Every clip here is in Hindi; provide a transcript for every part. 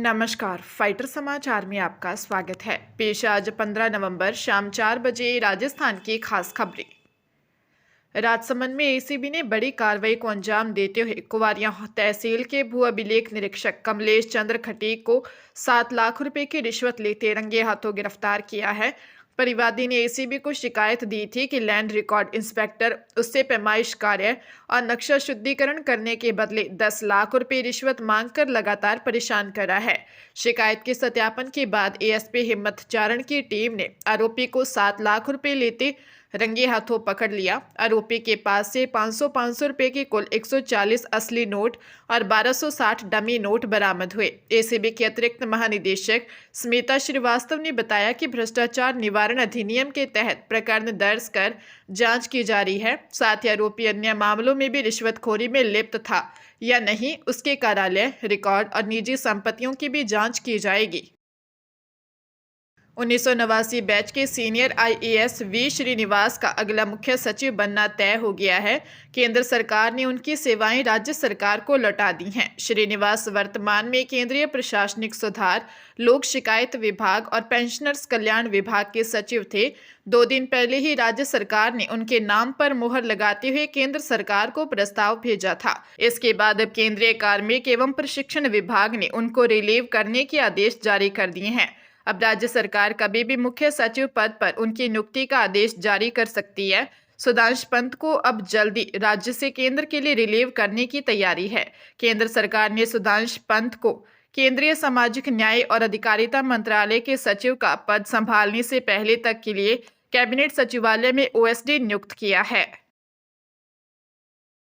नमस्कार, फाइटर समाचार में आपका स्वागत है। पेश आज 15 नवंबर शाम 4 बजे राजस्थान की खास खबरें। राजसमंद में एसीबी ने बड़ी कार्रवाई को अंजाम देते हुए कुवारियां तहसील के भू अभिलेख निरीक्षक कमलेश चंद्र खटीक को 7 लाख रुपए की रिश्वत लेते रंगे हाथों गिरफ्तार किया है। परिवादी ने एसीबी को शिकायत दी थी कि लैंड रिकॉर्ड इंस्पेक्टर उससे पैमाइश कार्य और नक्शा शुद्धिकरण करने के बदले 10 लाख रुपए रिश्वत मांगकर लगातार परेशान कर रहा है। शिकायत के सत्यापन के बाद एएसपी हिम्मत चारण की टीम ने आरोपी को 7 लाख रुपए लेते रंगे हाथों पकड़ लिया। आरोपी के पास से 500 रुपए के कुल 140 असली नोट और 1260 डमी नोट बरामद हुए। एसीबी के अतिरिक्त महानिदेशक स्मिता श्रीवास्तव ने बताया कि भ्रष्टाचार निवारण अधिनियम के तहत प्रकरण दर्ज कर जांच की जा रही है। साथ ही आरोपी अन्य मामलों में भी रिश्वतखोरी में लिप्त था या नहीं, उसके कार्यालय, रिकॉर्ड और निजी संपत्तियों की भी जांच की जाएगी। 1989 बैच के सीनियर आईएएस वी श्रीनिवास का अगला मुख्य सचिव बनना तय हो गया है। केंद्र सरकार ने उनकी सेवाएं राज्य सरकार को लौटा दी हैं। श्रीनिवास वर्तमान में केंद्रीय प्रशासनिक सुधार, लोक शिकायत विभाग और पेंशनर्स कल्याण विभाग के सचिव थे। 2 दिन पहले ही राज्य सरकार ने उनके नाम पर मुहर लगाते हुए केंद्र सरकार को प्रस्ताव भेजा था। इसके बाद अब केंद्रीय कार्मिक एवं प्रशिक्षण विभाग ने उनको रिलीव करने के आदेश जारी कर दिए हैं। अब राज्य सरकार कभी भी मुख्य सचिव पद पर उनकी नियुक्ति का आदेश जारी कर सकती है। सुधांशु पंत को अब जल्दी राज्य से केंद्र के लिए रिलीव करने की तैयारी है। केंद्र सरकार ने सुधांशु पंत को केंद्रीय सामाजिक न्याय और अधिकारिता मंत्रालय के सचिव का पद संभालने से पहले तक के लिए कैबिनेट सचिवालय में ओएसडी नियुक्त किया है।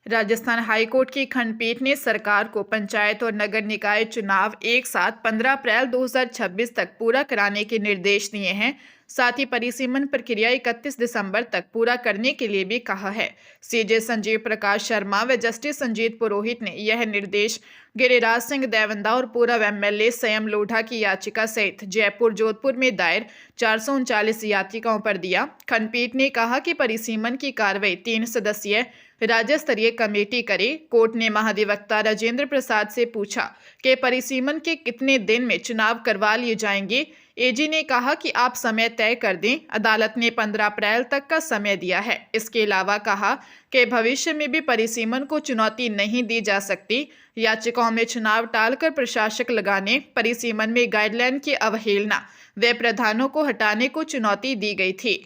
राजस्थान हाईकोर्ट की खंडपीठ ने सरकार को पंचायत और नगर निकाय चुनाव एक साथ 15 अप्रैल 2026 तक पूरा कराने के निर्देश दिए हैं। साथ ही परिसीमन प्रक्रिया 31 दिसंबर तक पूरा करने के लिए भी कहा है। सीजे संजीव प्रकाश शर्मा व जस्टिस संजीत पुरोहित ने यह निर्देश गिरिराज सिंह देवंदा और पूर्व एमएलए संयम लोढ़ा की याचिका सहित जयपुर जोधपुर में दायर 439 याचिकाओं पर दिया। खंडपीठ ने कहा कि परिसीमन की कार्रवाई 3 सदस्यीय राज्य स्तरीय कमेटी करे। कोर्ट ने महाधिवक्ता राजेंद्र प्रसाद से पूछा कि परिसीमन के कितने दिन में चुनाव करवा लिए जाएंगे। एजी ने कहा कि आप समय तय कर दें। अदालत ने 15 अप्रैल तक का समय दिया है। इसके अलावा कहा कि भविष्य में भी परिसीमन को चुनौती नहीं दी जा सकती। याचिकाओं में चुनाव टालकर प्रशासक लगाने, परिसीमन में गाइडलाइन की अवहेलना व प्रावधानों को हटाने को चुनौती दी गई थी।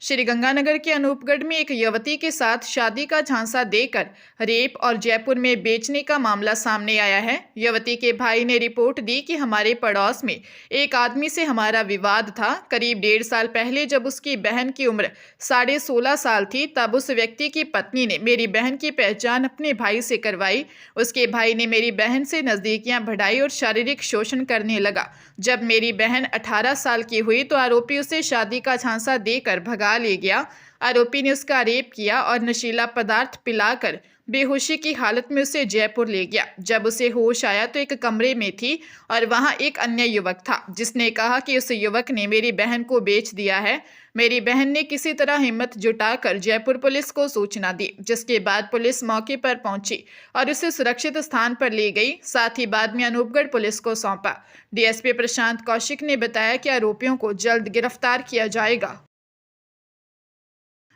श्रीगंगानगर के अनूपगढ़ में एक युवती के साथ शादी का झांसा देकर रेप और जयपुर में बेचने का मामला सामने आया है। युवती के भाई ने रिपोर्ट दी कि हमारे पड़ोस में एक आदमी से हमारा विवाद था। करीब 1.5 साल पहले जब उसकी बहन की उम्र 16.5 साल थी, तब उस व्यक्ति की पत्नी ने मेरी बहन की पहचान अपने भाई से करवाई। उसके भाई ने मेरी बहन से नजदीकियां बढ़ाई और शारीरिक शोषण करने लगा। जब मेरी बहन 18 साल की हुई तो आरोपी उसे शादी का झांसा देकर भगा ले गया। आरोपी ने उसका रेप किया और नशीला पदार्थ पिलाकर बेहोशी की हालत में उसे जयपुर ले गया। जब उसे होश आया तो एक कमरे में थी और वहां एक अन्य युवक था, जिसने कहा कि उस युवक ने मेरी बहन को बेच दिया है। मेरी बहन ने किसी तरह हिम्मत जुटाकर जयपुर पुलिस को सूचना दी, जिसके बाद पुलिस मौके पर पहुंची और उसे सुरक्षित स्थान पर ले गई। साथ ही बाद में अनूपगढ़ पुलिस को सौंपा। डीएसपी प्रशांत कौशिक ने बताया कि आरोपियों को जल्द गिरफ्तार किया जाएगा।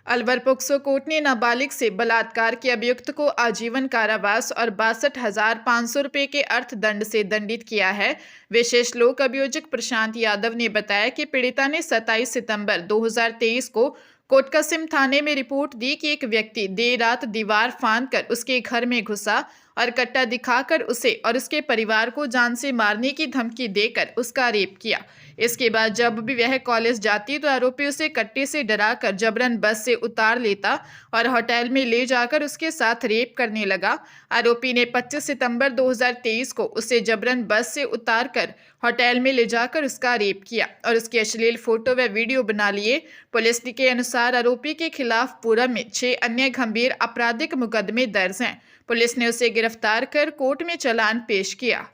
अलवर पोक्सो कोर्ट ने नाबालिग से बलात्कार के अभियुक्त को आजीवन कारावास और 62,500 रुपये के अर्थदंड से दंडित किया है। विशेष लोक अभियोजक प्रशांत यादव ने बताया कि पीड़िता ने 27 सितंबर 2023 को कोटकसिम थाने में रिपोर्ट दी कि एक व्यक्ति देर रात दीवार फांदकर उसके घर में घुसा और कट्टा दिखाकर उसे और उसके परिवार को जान से मारने की धमकी देकर उसका रेप किया। इसके बाद जब भी वह कॉलेज जाती तो आरोपी उसे कट्टे से डराकर जबरन बस से उतार लेता और होटल में ले जाकर उसके साथ रेप करने लगा। आरोपी ने 25 सितंबर 2023 को उसे जबरन बस से उतार कर होटल में ले जाकर उसका रेप किया और उसके अश्लील फोटो व वीडियो बना लिए। पुलिस के अनुसार आरोपी के खिलाफ पूरब में 6 अन्य गंभीर आपराधिक मुकदमे दर्ज हैं। पुलिस ने उसे गिरफ्तार कर कोर्ट में चालान पेश किया।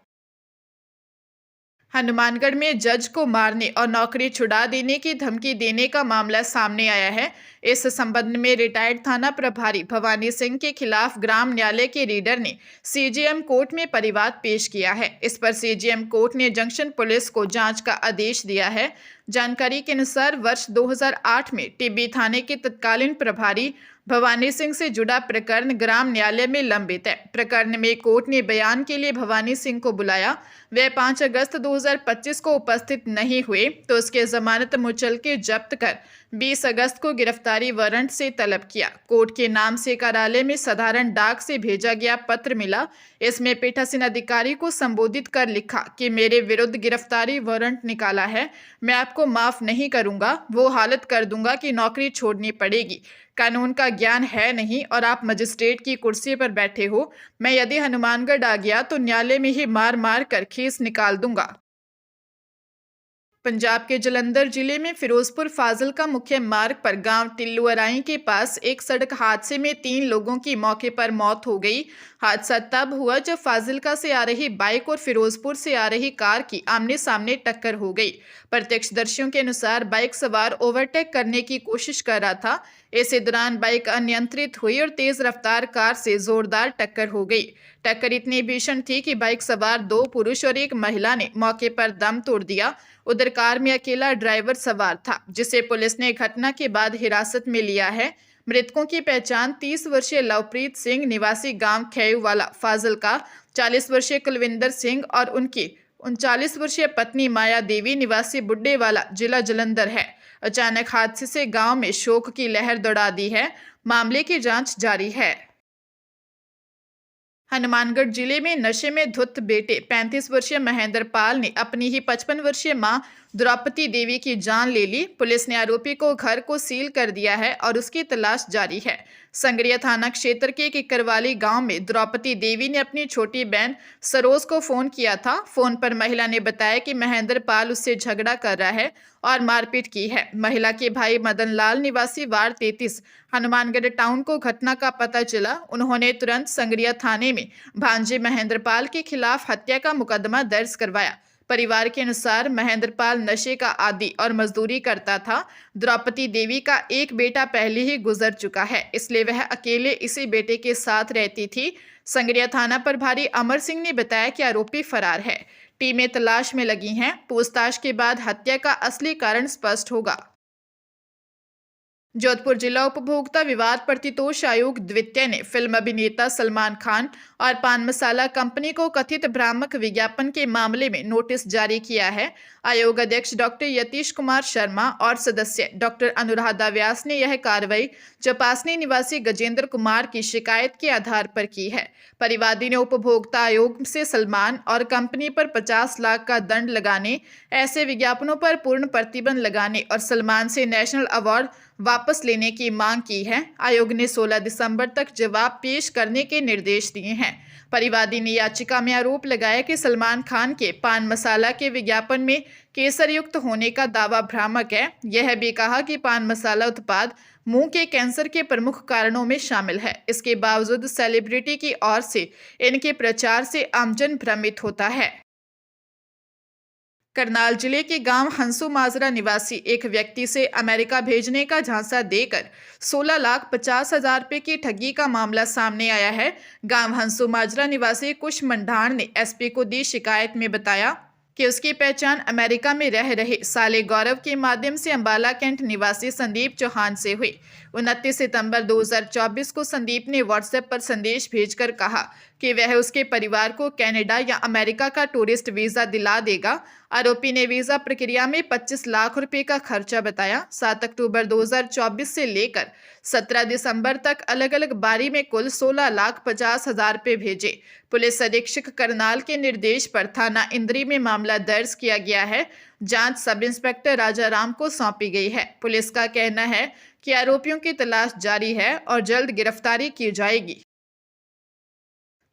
हनुमानगढ़ में जज को मारने और नौकरी छुड़ा देने की धमकी देने का मामला सामने आया है। इस संबंध में रिटायर्ड थाना प्रभारी भवानी सिंह के खिलाफ ग्राम न्यायालय के रीडर ने सीजेएम कोर्ट में परिवाद पेश किया है। इस पर सीजेएम कोर्ट ने जंक्शन पुलिस को जांच का आदेश दिया है। जानकारी के अनुसार वर्ष 2008 में टिब्बी थाने के तत्कालीन प्रभारी भवानी सिंह से जुड़ा प्रकरण ग्राम न्यायालय में लंबित है। प्रकरण में कोर्ट ने बयान के लिए भवानी सिंह को बुलाया। वे 5 अगस्त 2025 को उपस्थित नहीं हुए तो उसके जमानत मुचलके जब्त कर 20 अगस्त को गिरफ्तारी वारंट से तलब किया। कोर्ट के नाम से कार्यालय में साधारण डाक से भेजा गया पत्र मिला। इसमें पीठासीन अधिकारी को संबोधित कर लिखा कि मेरे विरुद्ध गिरफ्तारी वारंट निकाला है, मैं आपको माफ नहीं करूंगा, वो हालत कर दूंगा कि नौकरी छोड़नी पड़ेगी। कानून का ज्ञान है नहीं और आप मजिस्ट्रेट की कुर्सी पर बैठे हो। मैं यदि हनुमानगढ़ आ गया तो न्यायालय में ही मार मार कर खीस निकाल दूंगा। पंजाब के जलंधर जिले में फिरोजपुर फाजिल्का मुख्य मार्ग पर गांव टिल्लू अराई के पास एक सड़क हादसे में 3 लोगों की मौके पर मौत हो गई। हादसा तब हुआ जब फाजिल्का से आ रही बाइक और फिरोजपुर से आ रही कार की आमने सामने टक्कर हो गई। प्रत्यक्षदर्शियों के अनुसार बाइक सवार ओवरटेक करने की कोशिश कर रहा था। इसी दौरान बाइक अनियंत्रित हुई और तेज रफ्तार कार से जोरदार टक्कर हो गई। टक्कर इतनी भीषण थी कि बाइक सवार 2 पुरुष और एक महिला ने मौके पर दम तोड़ दिया। उधर कार में अकेला ड्राइवर सवार था, जिसे पुलिस ने घटना के बाद हिरासत में लिया है। मृतकों की पहचान 30 वर्षीय लवप्रीत सिंह निवासी गांव खैयूवाला फाजिल्का, 40 वर्षीय कुलविंदर सिंह और उनकी 39 वर्षीय पत्नी माया देवी निवासी बुड्ढेवाला जिला जलंधर है। अचानक हादसे से गांव में शोक की लहर दौड़ा दी है। मामले की जांच जारी है। हनुमानगढ़ जिले में नशे में धुत बेटे 35 वर्षीय महेंद्र पाल ने अपनी ही 55 वर्षीय मां द्रौपदी देवी की जान ले ली। पुलिस ने आरोपी को घर को सील कर दिया है और उसकी तलाश जारी है। संगरिया थाना क्षेत्र के किकरवाली गांव में द्रौपदी देवी ने अपनी छोटी बहन सरोज को फोन किया था। फोन पर महिला ने बताया कि महेंद्र पाल उससे झगड़ा कर रहा है और मारपीट की है। महिला के भाई मदन लाल निवासी वार्ड 33 हनुमानगढ़ टाउन को घटना का पता चला। उन्होंने तुरंत संगरिया थाने में भांजे महेंद्र पाल के खिलाफ हत्या का मुकदमा दर्ज करवाया। परिवार के अनुसार महेंद्र पाल नशे का आदी और मजदूरी करता था। द्रौपदी देवी का एक बेटा पहले ही गुजर चुका है, इसलिए वह अकेले इसी बेटे के साथ रहती थी। संगरिया थाना प्रभारी अमर सिंह ने बताया कि आरोपी फरार है। टीमें तलाश में लगी हैं। पूछताछ के बाद हत्या का असली कारण स्पष्ट होगा। जोधपुर जिला उपभोक्ता विवाद प्रतितोष आयोग द्वितीय ने फिल्म अभिनेता सलमान खान और पान मसाला कंपनी को कथित भ्रामक विज्ञापन के मामले में नोटिस जारी किया है। आयोग अध्यक्ष डॉक्टर यतीश कुमार शर्मा और सदस्य डॉक्टर अनुराधा व्यास ने यह कार्रवाई चपासनी निवासी गजेंद्र कुमार की शिकायत के आधार पर की है। परिवादी ने उपभोक्ता आयोग से सलमान और कंपनी पर 50 लाख का दंड लगाने, ऐसे विज्ञापनों पर पूर्ण प्रतिबंध लगाने और सलमान से नेशनल अवार्ड वापस लेने की मांग की है। आयोग ने 16 दिसंबर तक जवाब पेश करने के निर्देश दिए हैं। परिवादी ने याचिका में आरोप लगाया कि सलमान खान के पान मसाला के विज्ञापन में केसर युक्त होने का दावा भ्रामक है। यह भी कहा कि पान मसाला उत्पाद मुंह के कैंसर के प्रमुख कारणों में शामिल है। इसके बावजूद सेलिब्रिटी की ओर से इनके प्रचार से आमजन भ्रमित होता है। करनाल जिले के गांव हंसू माजरा निवासी एक व्यक्ति से अमेरिका भेजने का झांसा देकर 16,50,000 रुपए की ठगी का मामला सामने आया है। गांव हंसू माजरा निवासी कुश मंडाण ने एसपी को दी शिकायत में बताया कि उसकी पहचान अमेरिका में रह रहे साले गौरव के माध्यम से अंबाला कैंट निवासी संदीप चौहान से हुई। 29 सितंबर 2024 को संदीप ने व्हाट्सएप पर संदेश भेजकर कहा कि वह उसके परिवार को कनाडा या अमेरिका का टूरिस्ट वीजा दिला देगा। आरोपी ने वीजा प्रक्रिया में 25 लाख रुपए का खर्चा बताया। 7 अक्टूबर 2024 से लेकर 17 दिसंबर तक अलग अलग बारी में कुल 16,50,000 रुपए भेजे। पुलिस अधीक्षक करनाल के निर्देश पर थाना इंद्री में मामला दर्ज किया गया है। जांच सब इंस्पेक्टर राजाराम को सौंपी गई है। पुलिस का कहना है कि आरोपियों की तलाश जारी है और जल्द गिरफ्तारी की जाएगी।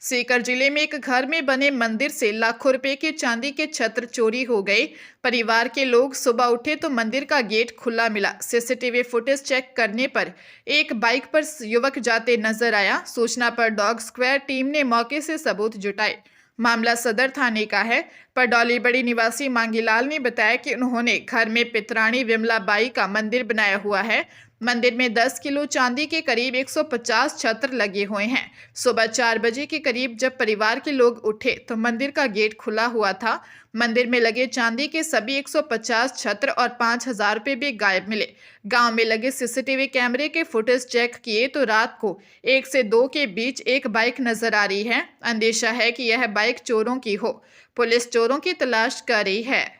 सीकर जिले में एक घर में बने मंदिर से लाखों रुपए के चांदी के छत्र चोरी हो गए। परिवार के लोग सुबह उठे तो मंदिर का गेट खुला मिला। सीसीटीवी फुटेज चेक करने पर एक बाइक पर युवक जाते नजर आया। सूचना पर डॉग स्क्वायर टीम ने मौके से सबूत जुटाए। मामला सदर थाने का है। परडौली बड़ी निवासी मांगीलाल ने बताया कि उन्होंने घर में पितरानी विमला बाई का मंदिर बनाया हुआ है। मंदिर में 10 किलो चांदी के करीब 150 छत्र लगे हुए हैं। सुबह 4 बजे के करीब जब परिवार के लोग उठे तो मंदिर का गेट खुला हुआ था। मंदिर में लगे चांदी के सभी 150 छत्र और 5,000 रुपये भी गायब मिले। गांव में लगे सीसीटीवी कैमरे के फुटेज चेक किए तो रात को 1 से 2 के बीच एक बाइक नजर आ रही है। अंदेशा है कि यह बाइक चोरों की हो। पुलिस चोरों की तलाश कर रही है।